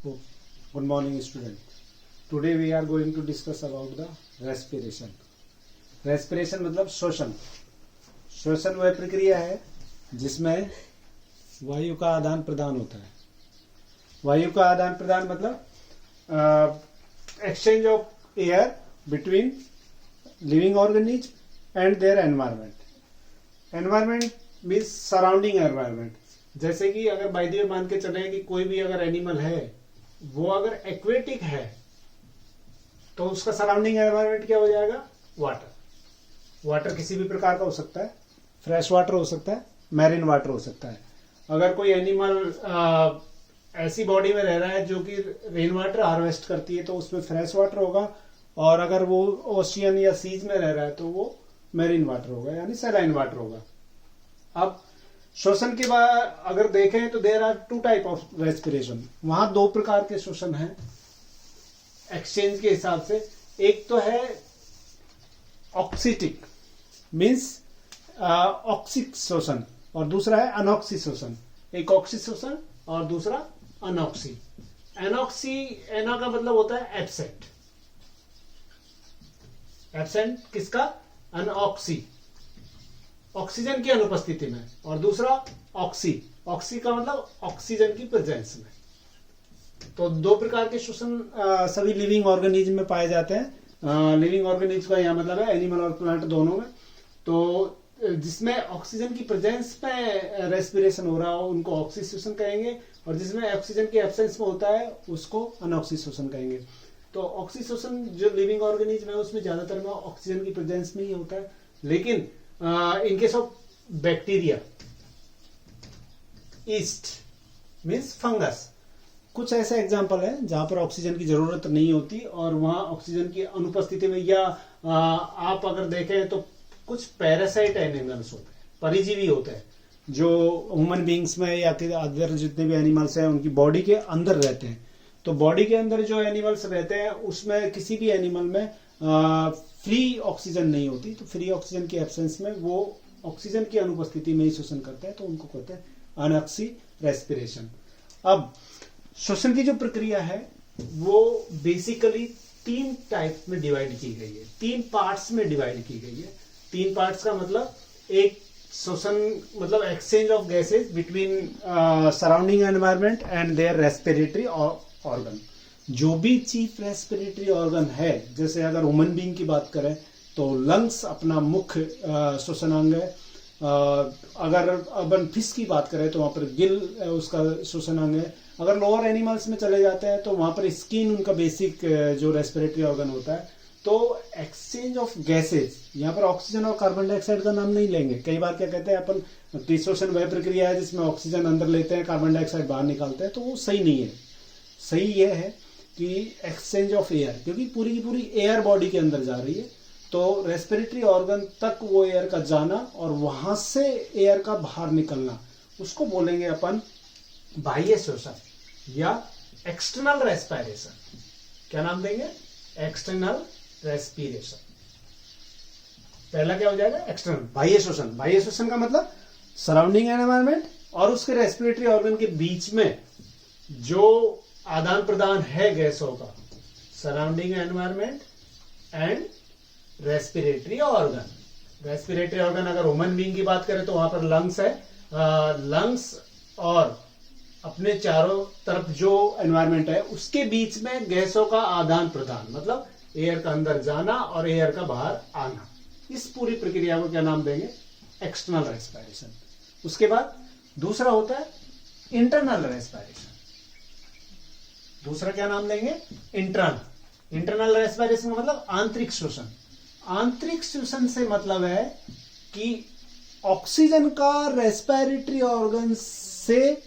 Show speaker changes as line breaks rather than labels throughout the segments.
Good morning, student. Today we are going to discuss about the respiration. Respiration मतलब श्वसन. श्वसन वह प्रक्रिया है जिसमें वायु का आदान प्रदान होता है. वायु का आदान प्रदान मतलब exchange of air between living organism and their environment. Environment means surrounding environment. जैसे कि अगर बाय द वे मान के चले कि कोई भी अगर एनिमल है वो अगर एक्वेटिक है तो उसका सराउंडिंग एनवायरमेंट क्या हो जाएगा? वाटर. वाटर किसी भी प्रकार का हो सकता है. फ्रेश वाटर हो सकता है, मैरिन वाटर हो सकता है. अगर कोई एनिमल ऐसी बॉडी में रह रहा है जो कि रेन वाटर हार्वेस्ट करती है तो उसमें फ्रेश वाटर होगा, और अगर वो ओशियन या सीज में रह रहा है तो वो मैरिन वाटर होगा, यानी सैलाइन वाटर होगा. अब श्वसन के बाद अगर देखें तो there are two type of respiration. वहां दो प्रकार के श्वसन हैं एक्सचेंज के हिसाब से. एक तो है ऑक्सीटिक मीन्स ऑक्सिक श्वसन, और दूसरा है अनऑक्सी श्वसन. एक ऑक्सी श्वसन और दूसरा अनऑक्सी. एनऑक्सी, एना का मतलब होता है एब्सेंट. एब्सेंट किसका? अनऑक्सी, ऑक्सीजन की अनुपस्थिति में. और दूसरा ऑक्सी, ऑक्सी का मतलब ऑक्सीजन की प्रेजेंस में. तो दो प्रकार के श्वसन सभी लिविंग ऑर्गेनिज्म में पाए जाते हैं. लिविंग ऑर्गेनिज्म का यह मतलब है एनिमल और प्लांट दोनों में. तो जिसमें ऑक्सीजन की प्रेजेंस में रेस्पिरेशन हो रहा हो उनको ऑक्सी श्वसन कहेंगे, और जिसमें ऑक्सीजन की एब्सेंस में होता है उसको अनऑक्सी श्वसन कहेंगे. तो ऑक्सी श्वसन जो लिविंग ऑर्गेनिज्म है उसमें ज्यादातर में ऑक्सीजन की प्रेजेंस में ही होता है. लेकिन in case of bacteria, east means fungus, कुछ ऐसे एग्जाम्पल है जहां पर ऑक्सीजन की जरूरत नहीं होती और वहां ऑक्सीजन की अनुपस्थिति में, या आप अगर देखें तो कुछ पैरासाइट एनिमल्स होते हैं, परिजीवी होते हैं जो ह्यूमन बींग्स में या अदर जितने भी एनिमल्स हैं उनकी बॉडी के अंदर रहते हैं. तो बॉडी के अंदर जो एनिमल्स रहते हैं उसमें किसी भी एनिमल में फ्री ऑक्सीजन नहीं होती. तो फ्री ऑक्सीजन की एब्सेंस में वो ऑक्सीजन की अनुपस्थिति में ही श्वसन करते हैं, तो उनको कहते हैं अनऑक्सी रेस्पिरेशन. अब श्वसन की जो प्रक्रिया है वो बेसिकली तीन टाइप में डिवाइड की गई है, तीन पार्ट्स में डिवाइड की गई है. तीन पार्ट्स का मतलब, एक श्वसन मतलब exchange of gases between surrounding environment and their respiratory organ. जो भी चीफ रेस्पिरेटरी ऑर्गन है, जैसे अगर ह्यूमन बीइंग की बात करें तो लंग्स अपना मुख्य श्वसनांग है. अगर अपन फिश की बात करें तो वहां पर गिल उसका श्वसनांग है. अगर लोअर एनिमल्स में चले जाते हैं तो वहां पर स्किन उनका बेसिक जो रेस्पिरेटरी ऑर्गन होता है. तो एक्सचेंज ऑफ गैसेज, यहाँ पर ऑक्सीजन और कार्बन डाइऑक्साइड का नाम नहीं लेंगे. कई बार क्या कहते हैं अपन कि श्वसन वह प्रक्रिया है जिसमें ऑक्सीजन अंदर लेते हैं, कार्बन डाइऑक्साइड बाहर निकालते हैं, तो वो सही नहीं है. सही यह है कि एक्सचेंज ऑफ एयर, क्योंकि पूरी की पूरी एयर बॉडी के अंदर जा रही है, तो रेस्पिरेटरी ऑर्गन तक वो एयर का जाना और वहां से एयर का बाहर निकलना, उसको बोलेंगे अपन बाह्य श्वसन या एक्सटर्नल रेस्पिरेशन. क्या नाम देंगे? External respiration. पहला क्या हो जाएगा? एक्सटर्नल, बाह्य श्वसन. बाह्य श्वसन का मतलब सराउंडिंग एनवायरमेंट और उसके रेस्पिरेटरी ऑर्गन के बीच में जो आदान प्रदान है गैसों का, surrounding environment and respiratory organ. Respiratory organ अगर ह्यूमन बीइंग की बात करें तो वहां पर लंग्स है. लंग्स और अपने चारों तरफ जो एनवायरमेंट है उसके बीच में गैसों का आदान प्रदान, मतलब एयर का अंदर जाना और एयर का बाहर आना. इस पूरी प्रक्रिया को क्या नाम देंगे? External respiration. उसके बाद दूसरा होता है इंटरनल रेस्पिरेशन. दूसरा क्या नाम देंगे? इंटरनल. इंटरनल रेस्पिरेशन का मतलब आंतरिक श्वसन. आंतरिक श्वसन से मतलब है कि ऑक्सीजन का रेस्पिरेटरी ऑर्गन से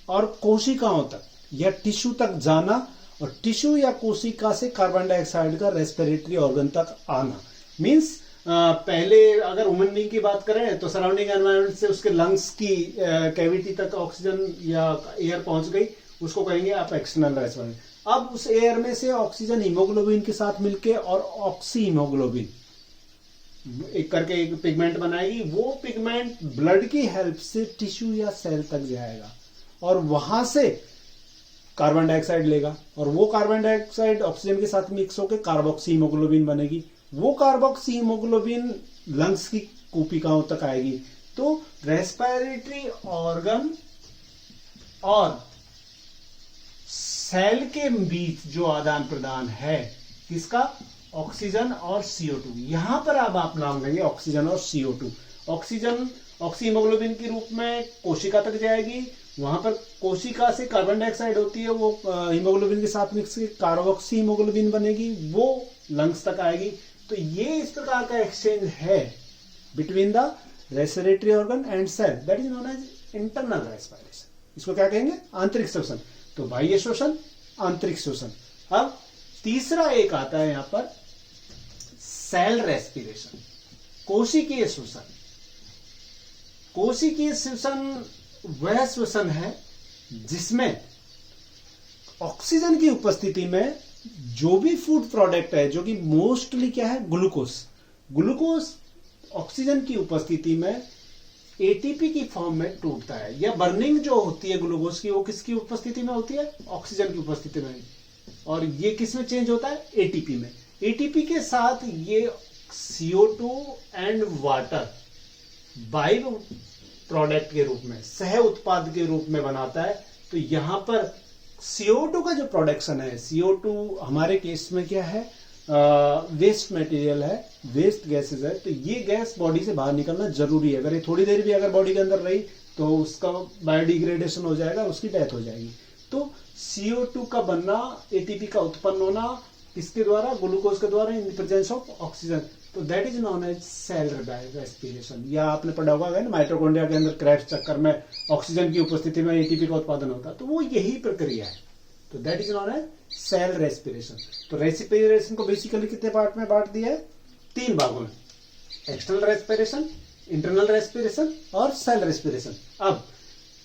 और कोशिकाओं तक या टिश्यू तक जाना, और टिश्यू या कोशिका से कार्बन डाइऑक्साइड का रेस्पिरेटरी ऑर्गन तक आना. मींस पहले अगर ह्यूमन बीइंग की बात करें तो सराउंडिंग एनवायरनमेंट से उसके लंग्स की कैविटी तक ऑक्सीजन या एयर पहुंच गई, उसको कहेंगे आप एक्सटर्नल रेस्पिरेशन. अब उस एयर में से ऑक्सीजन हीमोग्लोबिन के साथ मिलके और ऑक्सी हीमोग्लोबिन एक करके एक पिगमेंट बनाएगी. वो पिगमेंट ब्लड की हेल्प से टिश्यू या सेल तक जाएगा और वहां से कार्बन डाइऑक्साइड लेगा और वो कार्बन डाइऑक्साइड ऑक्सीजन के साथ मिक्स होकर कार्बोक्सी हीमोग्लोबिन बनेगी। वो कार्बोक्सी हीमोग्लोबिन लंग्स की कूपिकाओं तक आएगी। तो रेस्पिरेटरी ऑर्गन और सेल के बीच जो आदान प्रदान है किसका, ऑक्सीजन और CO2। यहां पर अब आप नाम लेंगे ऑक्सीजन और CO2। ऑक्सीजन ऑक्सी हीमोग्लोबिन के रूप में कोशिका तक जाएगी, वहां पर कोशिका से कार्बन डाइऑक्साइड होती है, वो हीमोग्लोबिन के साथ मिक्स कार्बोक्सी हीमोग्लोबिन बनेगी, वो लंग्स तक आएगी। तो ये इस प्रकार का एक्सचेंज है between the respiratory organ and cell, that is known as internal respiration. इसको क्या कहेंगे, आंतरिक श्वसन। तो बाह्य श्वसन, आंतरिक श्वसन। अब तीसरा एक आता है यहां पर सेल रेस्पिरेशन, कोशिकीय श्वसन। कोशिकीय श्वसन वह श्वसन है जिसमें ऑक्सीजन की उपस्थिति में जो भी फूड प्रोडक्ट है, जो कि मोस्टली क्या है, ग्लूकोज ऑक्सीजन की उपस्थिति में एटीपी की फॉर्म में टूटता है, या बर्निंग जो होती है ग्लूकोज की वो किसकी उपस्थिति में होती है, ऑक्सीजन की उपस्थिति में। और ये किस में चेंज होता है, एटीपी में। एटीपी के साथ ये CO2 and water by product के रूप में, सह उत्पाद के रूप में बनाता है। तो यहां पर CO2 का जो प्रोडक्शन है, CO2 हमारे केस में क्या है, वेस्ट मटेरियल है, वेस्ट गैसेस है। तो ये गैस बॉडी से बाहर निकलना जरूरी है। अगर ये थोड़ी देर भी अगर बॉडी के अंदर रही तो उसका बायोडिग्रेडेशन हो जाएगा, उसकी डेथ हो जाएगी। तो CO2 का बनना, एटीपी का उत्पन्न होना किसके द्वारा, ग्लूकोज के द्वारा, इन प्रेजेंस ऑफ ऑक्सीजन। तो that is known as cell respiration. या आपने पढ़ा होगा ना माइटोकॉन्ड्रिया के अंदर क्रैश चक्कर में ऑक्सीजन की उपस्थिति में एटीपी का उत्पादन होता है, तो वो यही प्रक्रिया है। तो that is known as cell respiration. तो रेस्पिरेशन को बेसिकली कितने पार्ट में बांट दिया है, 3 भागों में, एक्सटर्नल रेस्पिरेशन, इंटरनल रेस्पिरेशन और सेल रेस्पिरेशन। अब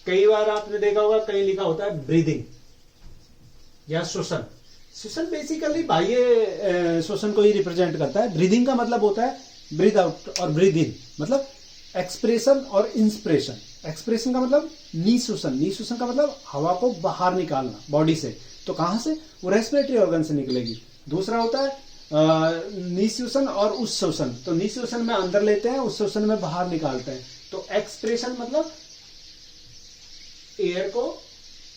कई बार आपने देखा होगा कहीं लिखा होता है ब्रीदिंग या श्वसन। श्वसन बेसिकली बाह्य श्वसन को ही रिप्रेजेंट करता है। ब्रीदिंग का मतलब होता है ब्रीद आउट और ब्रीद इन, मतलब एक्सप्रेशन और इंस्पिरेशन। एक्सप्रेशन का मतलब निःश्वसन, निःश्वसन का मतलब हवा को बाहर निकालना बॉडी से। तो कहां से, वो रेस्पिरेटरी ऑर्गन से निकलेगी। दूसरा होता है निःश्वसन और उच्छ्वसन। तो निःश्वसन में अंदर लेते हैं, उच्छ्वसन में बाहर निकालते हैं। तो एक्सप्रेशन मतलब एयर को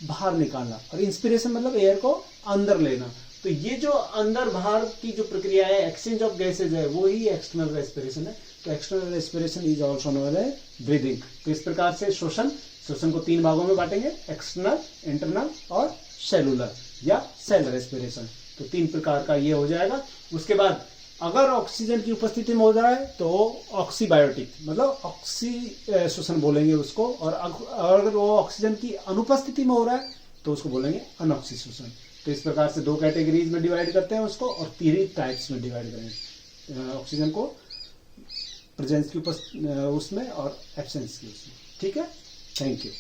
बाहर निकालना और इंस्पिरेशन मतलब एयर को अंदर लेना। तो ये जो अंदर बाहर की जो प्रक्रिया है, एक्सचेंज ऑफ गैसेज है, वो ही एक्सटर्नल रेस्पिरेशन है। तो external respiration is also known as breathing. तो इस प्रकार से श्वसन को 3 भागों में बांटेंगे, एक्सटर्नल, इंटरनल और सेलुलर या सेल रेस्पिरेशन। तो 3 प्रकार का ये हो जाएगा। उसके बाद अगर ऑक्सीजन की उपस्थिति में हो जाए तो ऑक्सीबायोटिक, मतलब ऑक्सी श्वसन बोलेंगे उसको। और अगर वो ऑक्सीजन की अनुपस्थिति में हो रहा है तो उसको बोलेंगे अनऑक्सी श्वसन। तो इस प्रकार से 2 कैटेगरीज में डिवाइड करते हैं उसको, और 3 टाइप्स में डिवाइड करेंगे ऑक्सीजन को, प्रेजेंस की उसमें और एब्सेंस की उसमें। ठीक है, थैंक यू।